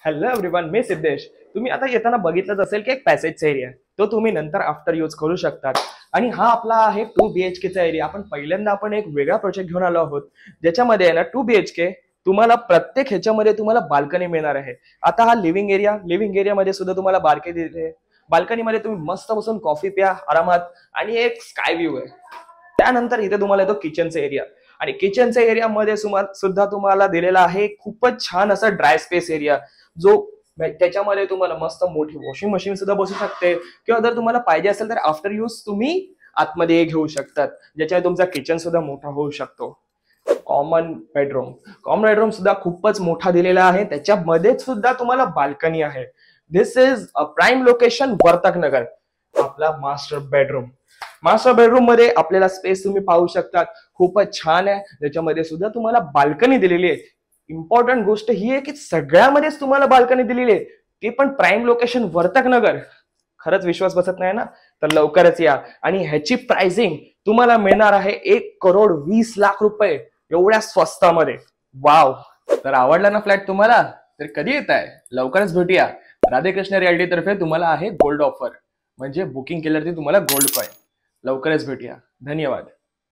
Hello everyone, मी सिद्धेश. तुम्ही आता येताना बघितलंच असेल की एक पॅसेजचा एरिया आहे, तो तुम्ही नंतर आफ्टर यूज करू शकतात. आणि हा आपला आहे 2 BHK चा एरिया. आपण एक वेगळा प्रोजेक्ट घेऊन आलो आहोत, ज्याच्यामध्ये आहे ना 2 BHK तुम्हाला प्रत्येक ह्याच्यामध्ये तुम्हाला बाल्कनी मिळणार आहे. आता हा लिव्हिंग एरियामध्ये सुद्धा तुम्हाला बाल्कनी दिली. बाल्कनीमध्ये तुम्ही मस्त बसून कॉफी प्या आरामात, आणि एक स्काय व्ह्यू आहे. त्यानंतर इथे तुम्हाला येतो किचनचा एरिया. आणि किचनच्या एरियामध्ये सुद्धा तुम्हाला दिलेला आहे खूपच छान असा ड्राय स्पेस एरिया, जो त्याच्यामध्ये तुम्हाला मस्त मोठी वॉशिंग मशीन सुद्धा बसू शकते, किंवा जर तुम्हाला पाहिजे असेल तर आफ्टर यूज तुम्ही आतमध्ये घेऊ शकतात, ज्याच्याने तुमचा किचन सुद्धा मोठा होऊ शकतो. कॉमन बेडरूम सुद्धा खूपच मोठा दिलेला आहे, त्याच्यामध्ये सुद्धा तुम्हाला बाल्कनी आहे. This is a prime location, Vartaknagar. आपला मास्टर बेडरूम मध्ये आपल्याला स्पेस तुम्ही पाहू शकतात, खूपच छान आहे. त्याच्यामध्ये सुद्धा तुम्हाला बाल्कनी दिलेली आहे. इम्पॉर्टंट गोष्ट ही आहे की सगळ्यामध्येच तुम्हाला बाल्कनी दिलेली आहे, ती पण प्राईम लोकेशन वर्तकनगर. खरंच विश्वास बसत नाही ना? तर लवकरच या. आणि ह्याची प्राइसिंग तुम्हाला मिळणार आहे 1,20,00,000 रुपये, एवढ्या स्वस्तामध्ये. वाव. तर आवडला ना फ्लॅट तुम्हाला? तर कधी येत आहे? लवकरच भेटूया. राधेकृष्ण रियाल्टी तर्फे तुम्हाला आहे गोल्ड ऑफर, म्हणजे बुकिंग केल्यावरती तुम्हाला गोल्ड कॉइन. लवकरच भेटूया. धन्यवाद.